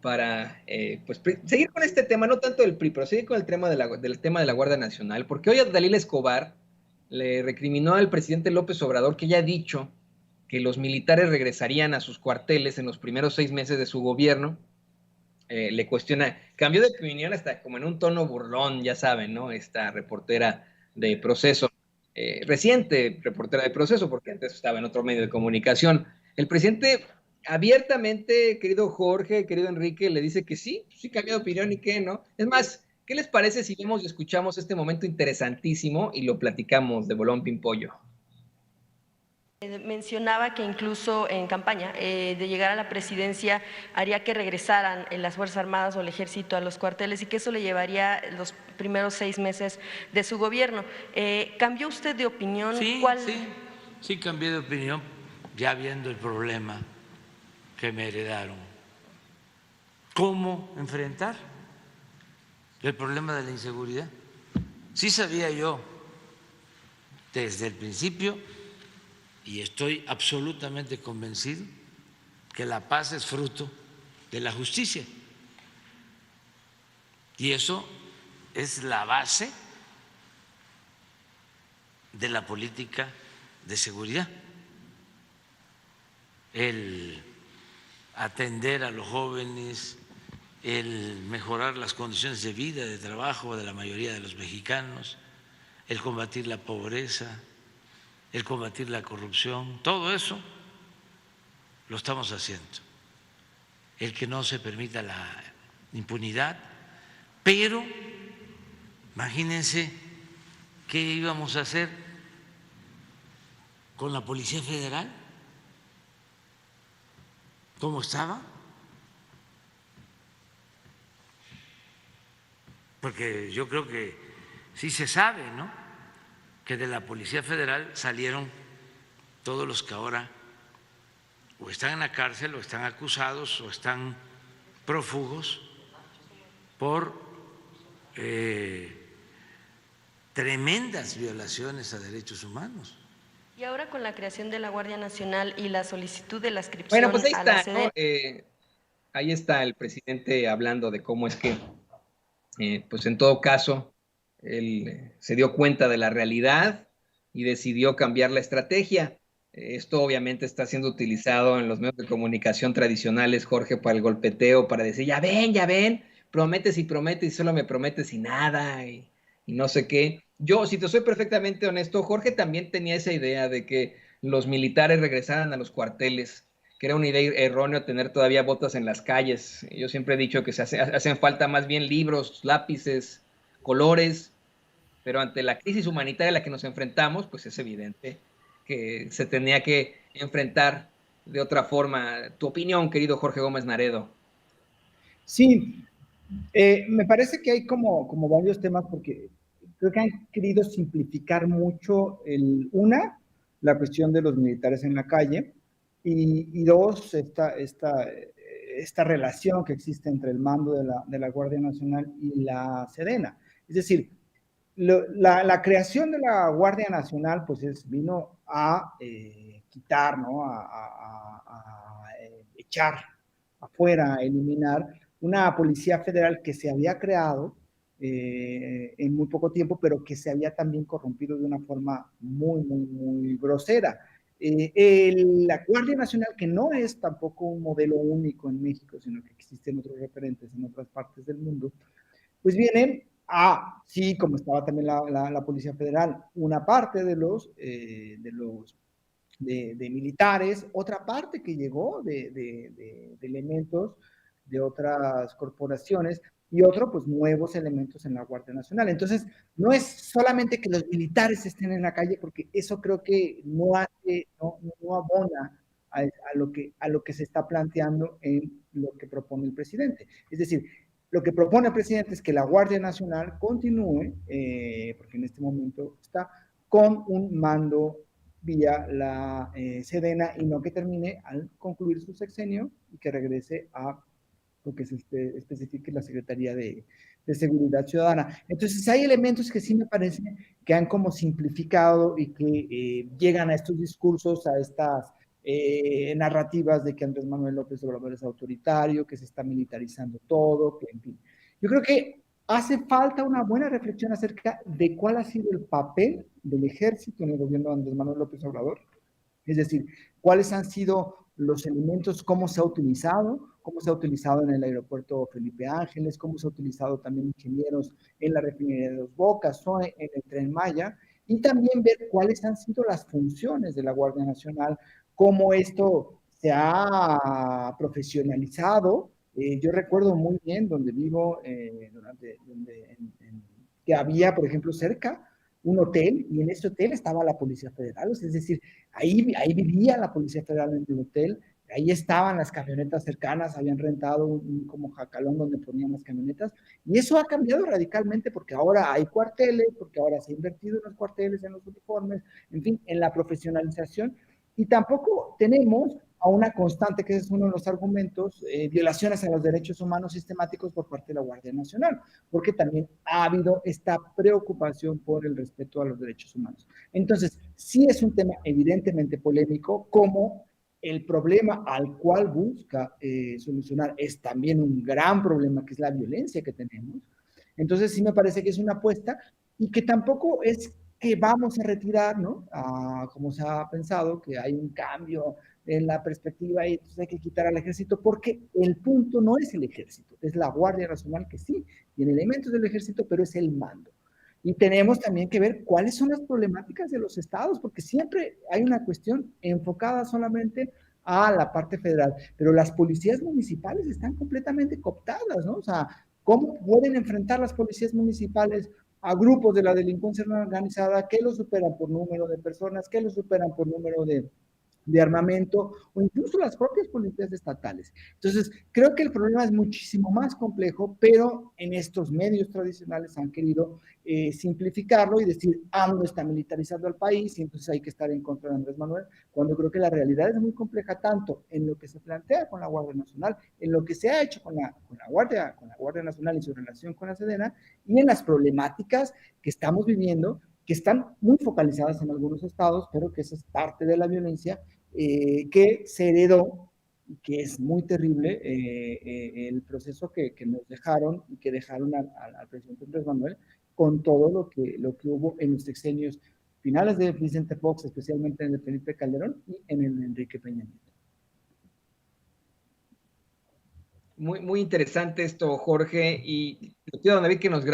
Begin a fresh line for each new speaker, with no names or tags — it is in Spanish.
para pues, seguir con este tema, no tanto del PRI, pero seguir con el tema del tema de la Guardia Nacional, porque hoy Dalila Escobar le recriminó al presidente López Obrador que ya ha dicho que los militares regresarían a sus cuarteles en los primeros 6 meses de su gobierno. Le cuestiona, cambió de opinión hasta como en un tono burlón, ya saben, ¿no? Esta reportera de Proceso, reciente reportera de Proceso, porque antes estaba en otro medio de comunicación. El presidente abiertamente, querido Jorge, querido Enrique, le dice que sí cambió de opinión y que no. Es más, ¿qué les parece si vemos y escuchamos este momento interesantísimo y lo platicamos de Bolón Pimpollo?
Mencionaba que incluso en campaña de llegar a la presidencia haría que regresaran las Fuerzas Armadas o el Ejército a los cuarteles y que eso le llevaría los primeros 6 meses de su gobierno. ¿Cambió usted de opinión?
Sí, sí cambié de opinión ya viendo el problema que me heredaron. ¿Cómo enfrentar el problema de la inseguridad? Sí sabía yo desde el principio y estoy absolutamente convencido que la paz es fruto de la justicia. Y eso es la base de la política de seguridad. El atender a los jóvenes, el mejorar las condiciones de vida, de trabajo de la mayoría de los mexicanos, el combatir la pobreza, el combatir la corrupción, todo eso lo estamos haciendo. El que no se permita la impunidad, pero imagínense qué íbamos a hacer con la Policía Federal, cómo estaba, porque yo creo que sí se sabe, ¿no?, que de la Policía Federal salieron todos los que ahora o están en la cárcel o están acusados o están prófugos por tremendas violaciones a derechos humanos.
Y ahora con la creación de la Guardia Nacional y la solicitud de la adscripción
bueno, pues ahí
a la
está,
sede.
¿no? Ahí está el presidente hablando de cómo es que, pues en todo caso, él se dio cuenta de la realidad y decidió cambiar la estrategia. Esto obviamente está siendo utilizado en los medios de comunicación tradicionales, Jorge, para el golpeteo, para decir, ya ven, prometes y solo me prometes y nada, y no sé qué. Yo, si te soy perfectamente honesto, Jorge también tenía esa idea de que los militares regresaran a los cuarteles, que era una idea errónea tener todavía botas en las calles. Yo siempre he dicho que hacen falta más bien libros, lápices, colores, pero ante la crisis humanitaria a la que nos enfrentamos, pues es evidente que se tenía que enfrentar de otra forma. Tu opinión, querido Jorge Gómez Naredo.
Sí, me parece que hay como varios temas porque creo que han querido simplificar mucho la cuestión de los militares en la calle y dos, esta relación que existe entre el mando de la Guardia Nacional y la Sedena. Es decir, la creación de la Guardia Nacional pues vino a quitar, ¿no? A echar afuera, a eliminar una policía federal que se había creado en muy poco tiempo, pero que se había también corrompido de una forma muy grosera. La Guardia Nacional, que no es tampoco un modelo único en México, sino que existen otros referentes en otras partes del mundo, pues vienen sí, como estaba también la Policía Federal, una parte de militares, otra parte que llegó de elementos de otras corporaciones y otro, pues nuevos elementos en la Guardia Nacional. Entonces, no es solamente que los militares estén en la calle, porque eso creo que no abona a lo que se está planteando en lo que propone el presidente. Es decir, lo que propone el presidente es que la Guardia Nacional continúe, porque en este momento está con un mando vía la Sedena y no que termine al concluir su sexenio y que regrese a lo que se especifique la Secretaría de Seguridad Ciudadana. Entonces hay elementos que sí me parece que han como simplificado y que llegan a estos discursos, a estas narrativas de que Andrés Manuel López Obrador es autoritario, que se está militarizando todo, que en fin. Yo creo que hace falta una buena reflexión acerca de cuál ha sido el papel del ejército en el gobierno de Andrés Manuel López Obrador, es decir, cuáles han sido los elementos, cómo se ha utilizado en el aeropuerto Felipe Ángeles, cómo se ha utilizado también ingenieros en la refinería de Dos Bocas o en el Tren Maya, y también ver cuáles han sido las funciones de la Guardia Nacional, cómo esto se ha profesionalizado. Yo recuerdo muy bien donde vivo, que había, por ejemplo, cerca un hotel, y en ese hotel estaba la Policía Federal, es decir, ahí vivía la Policía Federal en el hotel, ahí estaban las camionetas cercanas, habían rentado un como jacalón donde ponían las camionetas, y eso ha cambiado radicalmente porque ahora hay cuarteles, porque ahora se ha invertido en los cuarteles, en los uniformes, en fin, en la profesionalización, y tampoco tenemos a una constante, que es uno de los argumentos, violaciones a los derechos humanos sistemáticos por parte de la Guardia Nacional, porque también ha habido esta preocupación por el respeto a los derechos humanos. Entonces, sí es un tema evidentemente polémico, como el problema al cual busca solucionar es también un gran problema, que es la violencia que tenemos. Entonces, sí me parece que es una apuesta y que tampoco es que vamos a retirar, ¿no? Como se ha pensado, que hay un cambio en la perspectiva y entonces hay que quitar al ejército, porque el punto no es el ejército, es la Guardia Nacional, que sí tiene elementos del ejército, pero es el mando. Y tenemos también que ver cuáles son las problemáticas de los estados, porque siempre hay una cuestión enfocada solamente a la parte federal, pero las policías municipales están completamente cooptadas, ¿no? O sea, ¿cómo pueden enfrentar las policías municipales a grupos de la delincuencia organizada que los superan por número de personas, que los superan por número de armamento o incluso las propias policías estatales? Entonces, creo que el problema es muchísimo más complejo, pero en estos medios tradicionales han querido simplificarlo y decir, AMLO está militarizando al país y entonces hay que estar en contra de Andrés Manuel, cuando creo que la realidad es muy compleja, tanto en lo que se plantea con la Guardia Nacional, en lo que se ha hecho con la Guardia Nacional y su relación con la Sedena, y en las problemáticas que estamos viviendo, que están muy focalizadas en algunos estados, pero que esa es parte de la violencia que se heredó, que es muy terrible, el proceso que nos dejaron y que dejaron al presidente Andrés Manuel, con todo lo que hubo en los sexenios finales de Vicente Fox, especialmente en el Felipe Calderón y en el Enrique Peña Nieto.
Muy interesante esto, Jorge, y quiero, David, que nos